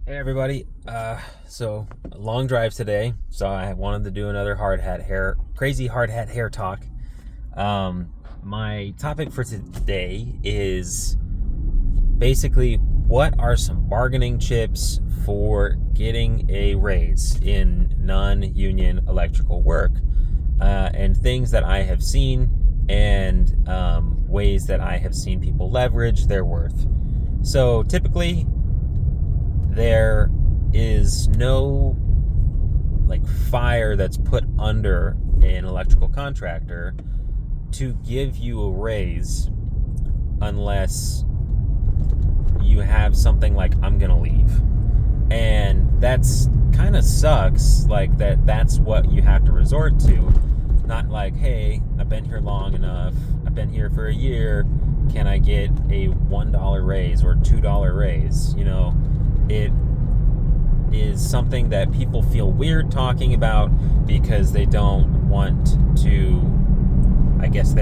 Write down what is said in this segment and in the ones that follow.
Hey everybody. So long drive today. So I wanted to do another crazy hard hat hair talk. My topic for today is basically what are some bargaining chips for getting a raise in non-union electrical work, and things that I have seen and ways that I have seen people leverage their worth. So typically, there is no fire that's put under an electrical contractor to give you a raise unless you have something like I'm gonna leave. And that's kind of sucks, that's what you have to resort to. Not like, hey, I've been here long enough, I've been here for a year, can I get a $1 raise or $2 raise? It is something that people feel weird talking about because they don't want to, I guess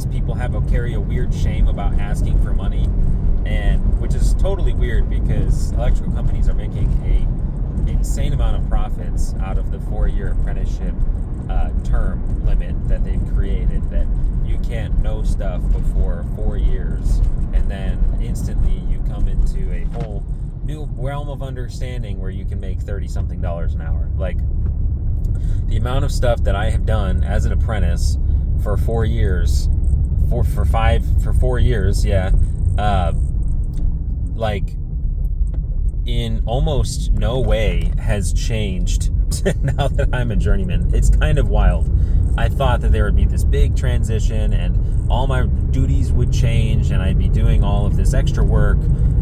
people carry a weird shame about asking for money, and which is totally weird because electrical companies are making a insane amount of profits out of the 4-year apprenticeship term limit that they've created, that you can't know stuff before 4 years and then instantly you come into a whole new realm of understanding where you can make $30-something an hour. Like, the amount of stuff that I have done as an apprentice for 4 years, for 4 years, in almost no way has changed now that I'm a journeyman. It's kind of wild. I thought that there would be this big transition and all my duties would change and I'd be doing all of this extra work,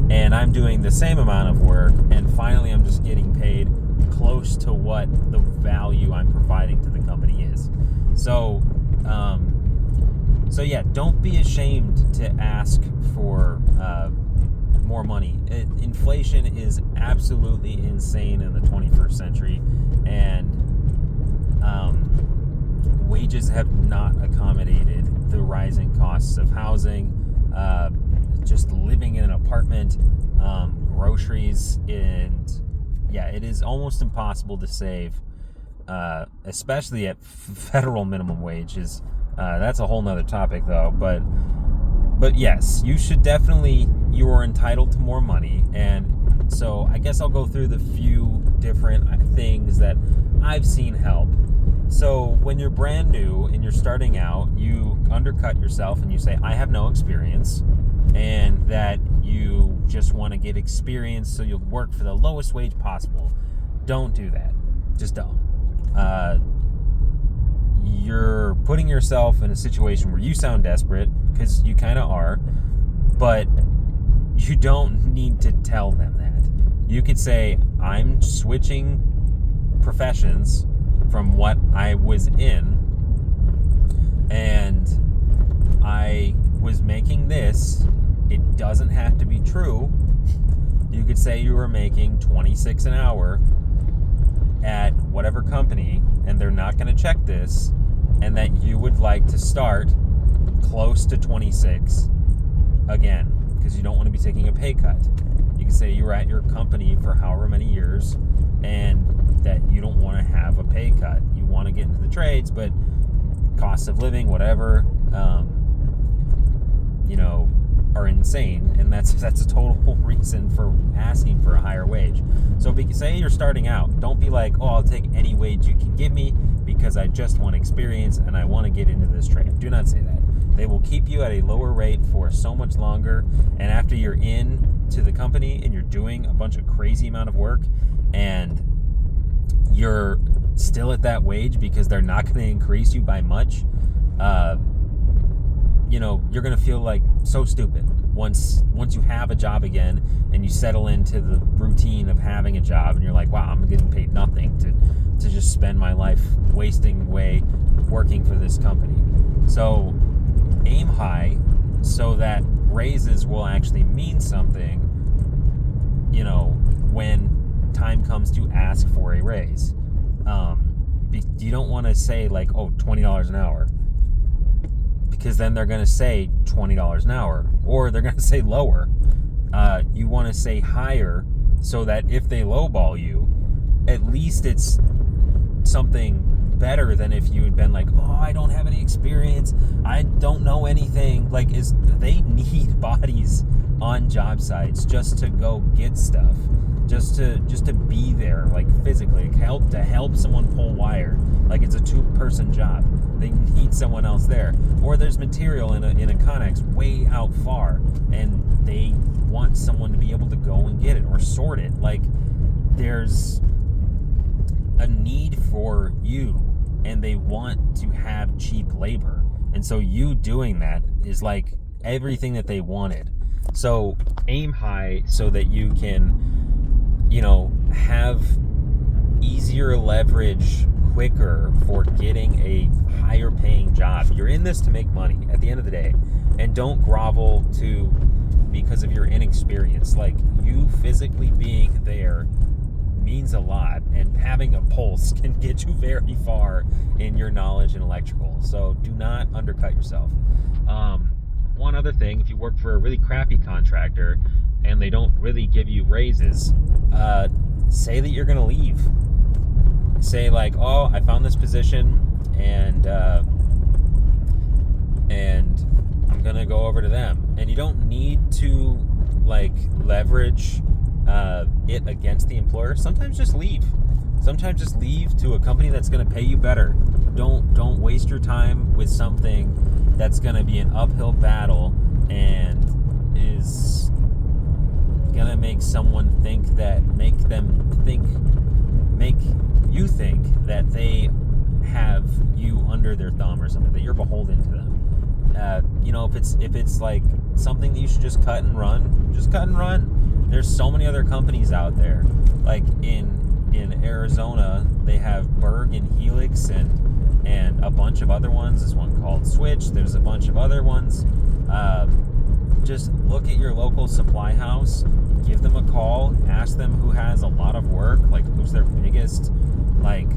and I'm doing the same amount of work, and finally I'm just getting paid close to what the value I'm providing to the company is. So yeah, don't be ashamed to ask for more money. Inflation is absolutely insane in the 21st century, and wages have not accommodated the rising costs of housing, just living in an apartment, groceries, and it is almost impossible to save, especially at federal minimum wage. That's a whole nother topic though, but yes, you are entitled to more money. And so I guess I'll go through the few different things that I've seen help. So when you're brand new and you're starting out, you undercut yourself and you say, I have no experience, and that you just want to get experience so you'll work for the lowest wage possible. Don't do that. Just don't. You're putting yourself in a situation where you sound desperate, because you kind of are, but you don't need to tell them that. You could say, I'm switching professions from what I was in, and I was making this. It doesn't have to be true. You could say you were making $26 an hour at whatever company, and they're not going to check this, and that you would like to start close to 26 again, because you don't want to be taking a pay cut. You can say you were at your company for however many years, and that you don't want to have a pay cut. You want to get into the trades, but cost of living, whatever, are insane, and that's a total reason for asking for a higher wage. So say you're starting out, don't be like, oh, I'll take any wage you can give me because I just want experience and I want to get into this trade. Do not say that. They will keep you at a lower rate for so much longer, and after you're in to the company and you're doing a bunch of crazy amount of work and you're still at that wage because they're not going to increase you by much, you're going to feel like so stupid once you have a job again and you settle into the routine of having a job, and you're like, wow, I'm getting paid nothing to just spend my life wasting away working for this company. So aim high so that raises will actually mean something, when time comes to ask for a raise. You don't want to say like, oh, $20 an hour, because then they're going to say $20 an hour, or they're going to say lower. You want to say higher so that if they lowball you, at least it's something better than if you had been like, oh, I don't have any experience, I don't know anything. Like, they need bodies on job sites just to go get stuff, just to be there, like physically, to help someone pull wire. Like, it's a 2-person job. They need someone else there. Or there's material in a Connex way out far, and they want someone to be able to go and get it or sort it. Like, there's a need for you, and they want to have cheap labor. And so you doing that is like everything that they wanted. So aim high so that you can, have easier leverage quicker for getting a higher paying job. You're in this to make money at the end of the day, and don't grovel because of your inexperience. Like, you physically being there means a lot, and having a pulse can get you very far in your knowledge in electrical. So do not undercut yourself. One other thing, if you work for a really crappy contractor and they don't really give you raises, say that you're going to leave. Say like, oh, I found this position and I'm going to go over to them. And you don't need to like leverage it against the employer. Sometimes just leave. Sometimes just leave to a company that's going to pay you better. Don't waste your time with something that's going to be an uphill battle and is going to make you think that they have you under their thumb or something, that you're beholden to them. If it's like something that you should just cut and run, just cut and run. There's so many other companies out there. Like in Arizona, they have Berg and Helix and a bunch of other ones. There's one called Switch. There's a bunch of other ones. Just look at your local supply house, give them a call, ask them who has a lot of work, like who's their biggest like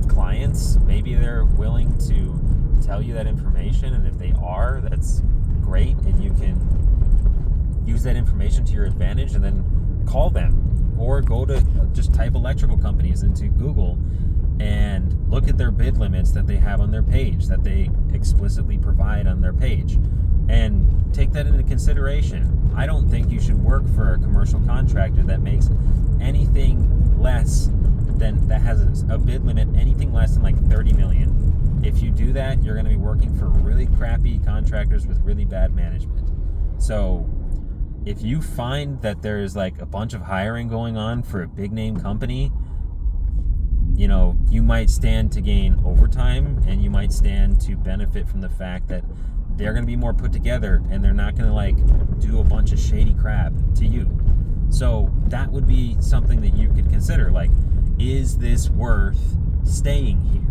clients. Maybe they're willing to tell you that information, and if they are, that's great, and you can use that information to your advantage, and then call them, or just type electrical companies into Google and look at their bid limits that they have on their page, that they explicitly provide on their page, and take that into consideration. I don't think you should work for a commercial contractor that makes anything less than, that has a bid limit anything less than like 30 million. If you do that, you're going to be working for really crappy contractors with really bad management. So if you find that there's like a bunch of hiring going on for a big name company, you might stand to gain overtime, and you might stand to benefit from the fact that they're going to be more put together, and they're not going to like do a bunch of shady crap to you. So that would be something that you could consider. Like, is this worth staying here?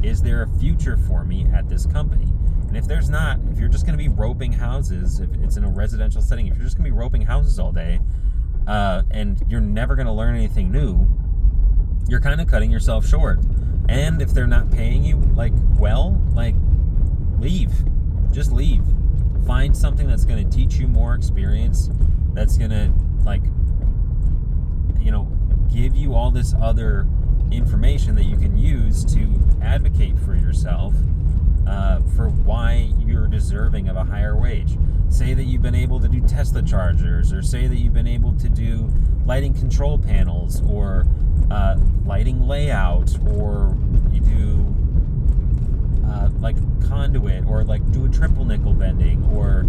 Is there a future for me at this company? And if there's not, if you're just going to be roping houses, if it's in a residential setting, if you're just going to be roping houses all day, and you're never going to learn anything new, you're kind of cutting yourself short. And if they're not paying you leave. Just leave. Find something that's going to teach you more experience, that's going to give you all this other information that you can use to advocate for yourself, for why you're deserving of a higher wage. Say that you've been able to do Tesla chargers, or say that you've been able to do lighting control panels, or lighting layout, or you do like conduit, or like do a triple nickel bending, or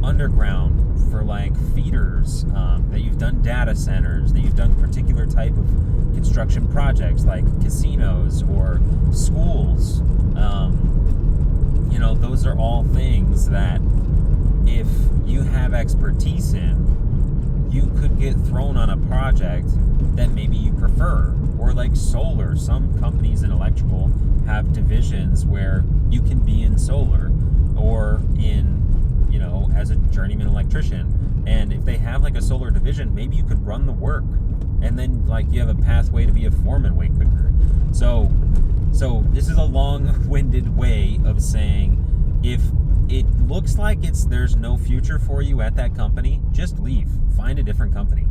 underground for like feeders, that you've done data centers, that you've done particular type of construction projects like casinos or schools. Those are all things that if you have expertise in, you could get thrown on a project that maybe you prefer. Or like solar, some companies in electrical have divisions where you can be in solar, or in, as a journeyman electrician. And if they have like a solar division, maybe you could run the work, and then like you have a pathway to be a foreman way quicker. So this is a long-winded way of saying, if it looks like there's no future for you at that company, just leave. Find a different company.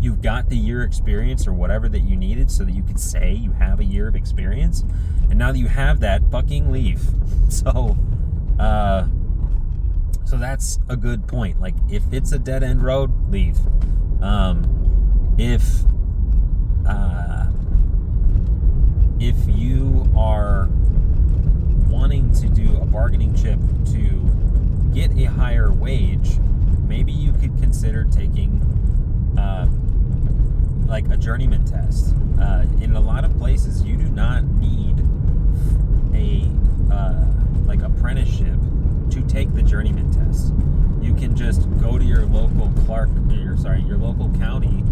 You've got the year experience or whatever that you needed so that you could say you have a year of experience. And now that you have that, fucking leave. So that's a good point. Like, if it's a dead end road, leave. If you are wanting to do a bargaining chip to get a higher wage, maybe you could consider taking like a journeyman test. In a lot of places, you do not need a like apprenticeship to take the journeyman test. You can just go to your local your local county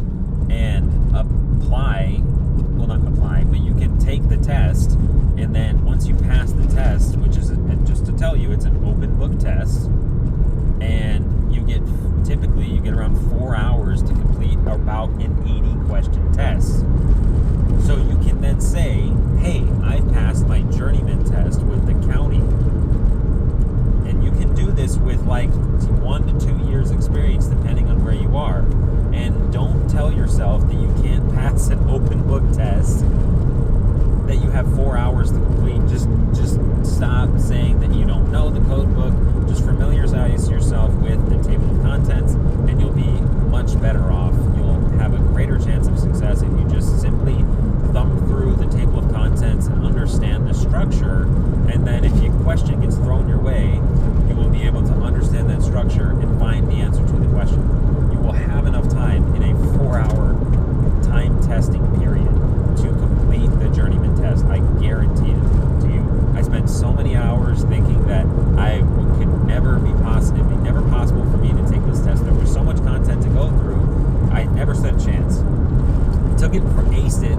and apply. Well, not apply, but you can take the test, and then once you pass the test, which is just to tell you, it's an open book test, and typically you get around 4 hours to complete about an 80 question test. So you can then say, hey, I passed my journeyman test with the county. And you can do this with like 1 to 2 years experience depending on where you are. And don't tell yourself that you can't pass an open book test that you have 4 hours to complete. Just stop saying that you don't know the code book. Just familiarize yourself with the table of contents, and you'll be much better off. You'll have a greater chance of success if you just simply thumb through the table of contents and understand the structure. And then if a question gets thrown your way, you will be able to understand that structure and find the answer to the question. You will have enough time in a 4-hour time testing period to complete the journeyman test. I guarantee it to you. I spent so many hours thinking that I could never it'd be never possible for me to take this test. There was so much content to go through. I never stood a chance. Took it, aced it,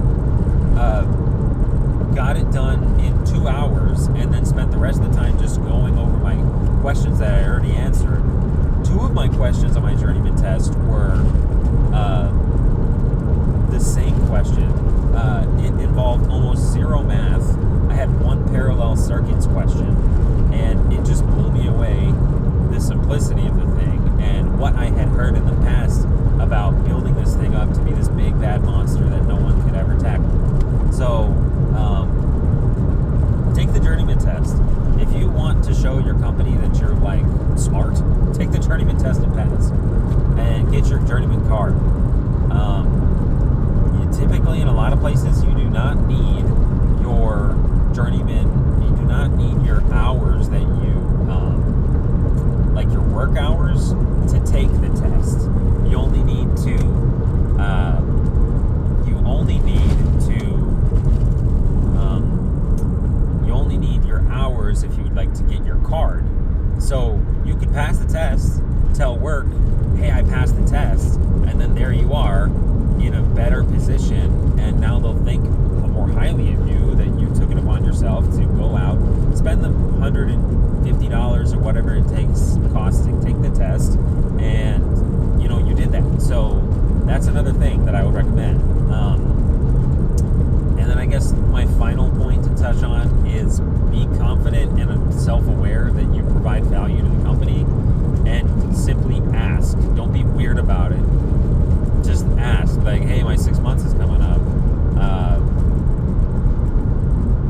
got it done in 2 hours, and then spent the rest of the time just going over my questions that I already answered. 2 of my questions on my journeyman test were the same question. It involved almost zero math. I had 1 parallel circuits question, and it just blew me away, the simplicity of the thing and what I had heard in the past about building this thing up to be this big bad monster that no one could ever tackle. So take the journeyman test. If you want to show your company that you're like smart, take the journeyman test and pass, and get your journeyman card. Typically, in a lot of places, you do not need your journeyman. You do not need your hours that you like your work hours to take the test. You only need to your hours if you would like to get your card. So you could pass the test, tell work, hey, I passed the test, and then there you are in a better position, and now they'll think more highly of you that you took it upon yourself to go out, spend the $150 or whatever it costs to take the test, and you did that. So that's another thing that I would recommend. And then I guess my final point to touch on is be confident and self-aware that you provide value to the company, and simply ask. Don't be weird about it. Just ask, like, hey, my 6 months is coming up.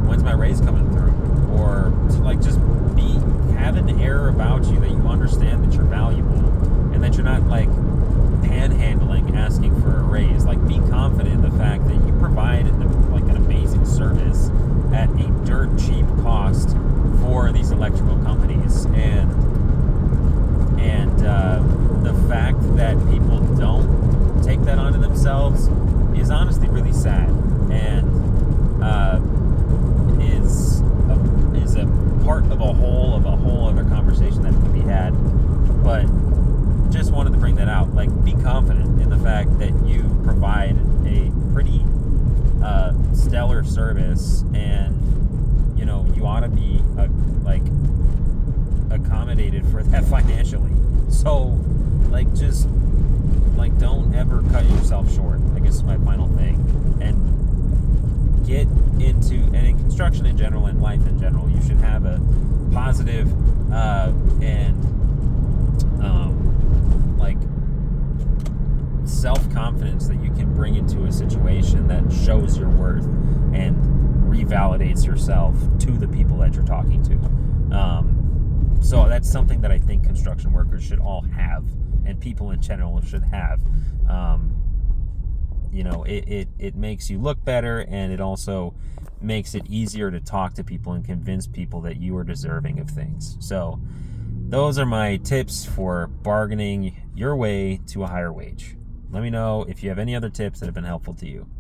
When's my raise coming through? Or just have an air about you that you understand that you're valuable, and that you're not like panhandling asking for a raise. Like, be confident in the fact that you provide like an amazing service at a dirt cheap cost for these electrical companies, and the fact that people don't take that onto themselves is honestly really sad, and is a part of a whole other conversation that can be had. But just wanted to bring that out. Like, be confident in the fact that you provide a pretty stellar service, and you ought to be accommodated for that financially. So don't ever cut yourself short, I guess is my final thing. And get into, and in construction in general, and life in general, you should have a positive and self-confidence that you can bring into a situation that shows your worth and revalidates yourself to the people that you're talking to. So that's something that I think construction workers should all have, and people in general should have. It makes you look better, and it also makes it easier to talk to people and convince people that you are deserving of things. So those are my tips for bargaining your way to a higher wage. Let me know if you have any other tips that have been helpful to you.